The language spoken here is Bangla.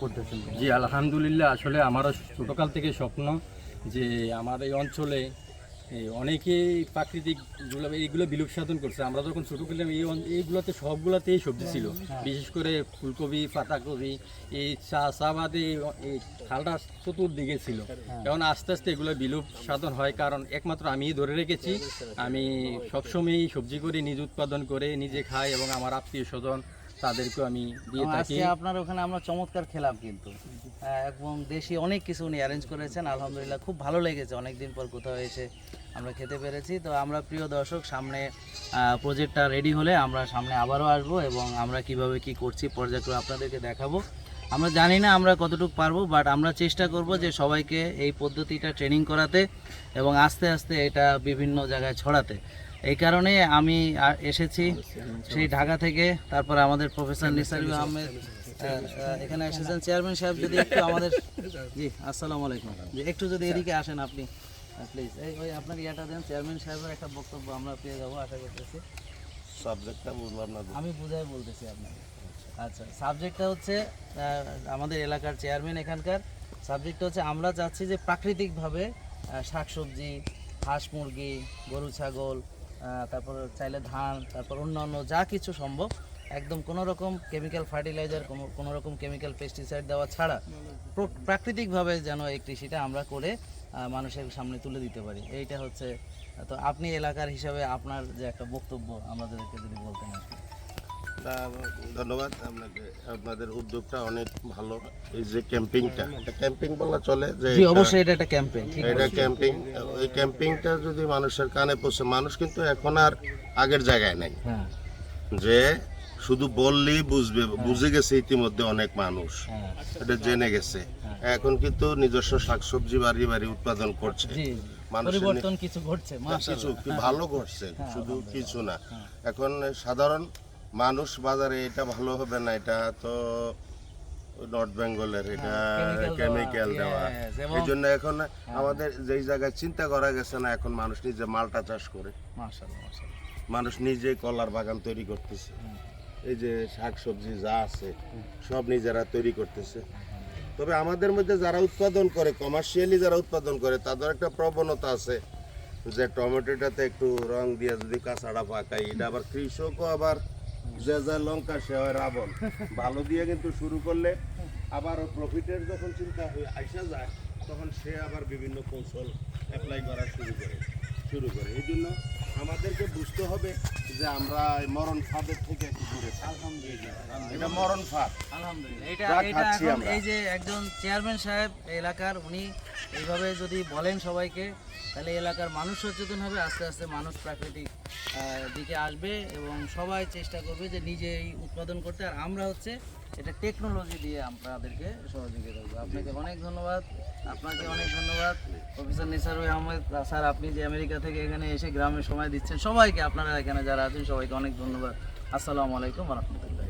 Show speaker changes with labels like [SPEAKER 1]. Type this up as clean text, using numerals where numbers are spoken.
[SPEAKER 1] করতেছেন?
[SPEAKER 2] জি আলহামদুলিল্লাহ, আসলে আমারও ছোটোকাল থেকে স্বপ্ন যে আমার এই অঞ্চলে অনেকেই প্রাকৃতিক এইগুলো বিলুপ্ত সাধন করছে। আমরা যখন ছোটো ছিলাম এইগুলোতে সবগুলোতেই সবজি ছিল, বিশেষ করে ফুলকপি, পাতাকপি, এই চা বাদে এই খালটা চতুর্দিকে ছিল। এখন আস্তে আস্তে এগুলো বিলুপ্ত সাধন হয়, কারণ একমাত্র আমিই ধরে রেখেছি। আমি সবসময়ই সবজি করি, নিজ উৎপাদন করে নিজে খাই এবং আমার আত্মীয় স্বজন তাদেরকেও আমি দিয়ে থাকি।
[SPEAKER 1] আজকে আপনার ওখানে আমরা চমৎকার খেলাম কিন্তু এবং দেশি অনেক কিছু উনি অ্যারেঞ্জ করেছেন, আলহামদুলিল্লাহ খুব ভালো লেগেছে। অনেকদিন পর কোথাও এসে আমরা খেতে পেরেছি। তো আমরা প্রিয় দর্শক, সামনে প্রজেক্টটা রেডি হলে আমরা সামনে আবারও আসবো এবং আমরা কিভাবে কি করছি পর্যায়ক্রমে আপনাদেরকে দেখাবো। আমরা জানি না আমরা কতটুকু পারবো, বাট আমরা চেষ্টা করব যে সবাইকে এই পদ্ধতিটা ট্রেনিং করাতে এবং আস্তে আস্তে এটা বিভিন্ন জায়গায় ছড়াতে। এই কারণে আমি এসেছি সেই ঢাকা থেকে। তারপর আমাদের প্রফেসর নিসারুল আহমেদ এখানে এসেছেন। চেয়ারম্যান সাহেব যদি একটু আমাদের, জি আসসালামু আলাইকুম, যে একটু যদি এদিকে আসেন আপনি প্লিজ। ওই আপনার ইয়াটা দেন, চেয়ারম্যান সাহেবের একটা বক্তব্য আমরা পেয়ে যাবো আশা করতেছি।
[SPEAKER 3] সাবজেক্টটা বুঝলাম না,
[SPEAKER 1] আমি বুঝাই বলতেছি আপনাকে। আচ্ছা, সাবজেক্টটা হচ্ছে আমাদের এলাকার চেয়ারম্যান এখানকার, সাবজেক্টটা হচ্ছে আমরা চাচ্ছি যে প্রাকৃতিকভাবে শাকসবজি, হাঁস মুরগি, গরু ছাগল, তারপর চাইলে ধান, তারপর অন্যান্য যা কিছু সম্ভব একদম কোনো রকম কেমিক্যাল ফার্টিলাইজার, কোনো রকম কেমিক্যাল পেস্টিসাইড দেওয়া ছাড়া প্রাকৃতিকভাবে যেন এই কৃষিটা আমরা করে মানুষের সামনে তুলে দিতে পারি। এইটা হচ্ছে। তো আপনি এলাকার হিসাবে আপনার যে একটা বক্তব্য আমাদেরকে যদি বলতেন আর কি।
[SPEAKER 3] ধন্যবাদ আপনাকে। আপনাদের উদ্যোগটা অনেক ভালো। এই যে ক্যাম্পিংটা, ক্যাম্পিং বলা চলে যে,
[SPEAKER 1] জি অবশ্যই এটা একটা ক্যাম্পেইন।
[SPEAKER 3] এটা ক্যাম্পিং। ওই ক্যাম্পিংটা যদি মানুষের কানে পৌঁছে, মানুষ কিন্তু এখন আর আগের জায়গায় নাই যে শুধু বললেই বুঝবে। বুঝে গেছে ইতিমধ্যে অনেক মানুষ, এটা জেনে গেছে। এখন কিন্তু নিজস্ব শাকসবজি বাড়ি বাড়ি উৎপাদন করছে।
[SPEAKER 1] পরিবর্তন কিছু ঘটছে,
[SPEAKER 3] কিছু ভালো ঘটছে, শুধু কিছু না। এখন সাধারণ মানুষ বাজারে এটা ভালো হবে না, এটা তো নর্থ বেঙ্গলের, এটা কেমিক্যাল দেওয়া। এই জন্য এখন আমাদের যেই জায়গায় চিন্তা করা গেছে না, এখন মানুষ নিজে মালটা চাষ করে, মানুষ নিজে কলার বাগান তৈরি করতেছে। এই যে শাকসবজি যা আছে সব নিজেরা তৈরি করতেছে। তবে আমাদের মধ্যে যারা উৎপাদন করে, কমার্শিয়ালি যারা উৎপাদন করে, তাদের একটা প্রবণতা আছে যে টমেটোটাতে একটু রং দিয়ে যদি কাঁচাটা পাকাই, এটা আবার কৃষকও আবার যে যা লঙ্কা সে হয় রাবণ, ভালো দিয়ে কিন্তু শুরু করলে আবার প্রফিটের যখন চিন্তা আসা যায় তখন সে আবার বিভিন্ন কৌশল অ্যাপ্লাই করা শুরু করে। এই জন্য আমাদেরকে বুঝতে হবে যে আমরা মরণ ফাঁদের থেকে একটু দূরে। আলহামদুলিল্লাহ, এটা মরণ ফাঁদ।
[SPEAKER 1] আলহামদুলিল্লাহ, এটা এখন এই যে একজন চেয়ারম্যান সাহেব এলাকার, উনি এইভাবে যদি বলেন সবাইকে, তাহলে এলাকার মানুষ সচেতন হবে, আস্তে আস্তে মানুষ প্রাকৃতিক দিকে আসবে এবং সবাই চেষ্টা করবে যে নিজেই উৎপাদন করতে। আর আমরা হচ্ছে এটা টেকনোলজি দিয়ে আপনাদেরকে সহযোগিতা করবো। আপনাকে অনেক ধন্যবাদ। আপনাকে অনেক ধন্যবাদ প্রফেসর নিসারুল আহমেদ স্যার, আপনি যে আমেরিকা থেকে এখানে এসে গ্রামে সময় দিচ্ছেন। সবাইকে, আপনারা এখানে যারা আছেন সবাইকে অনেক ধন্যবাদ। আসসালামু আলাইকুম ওয়া রাহমাতুল্লাহ।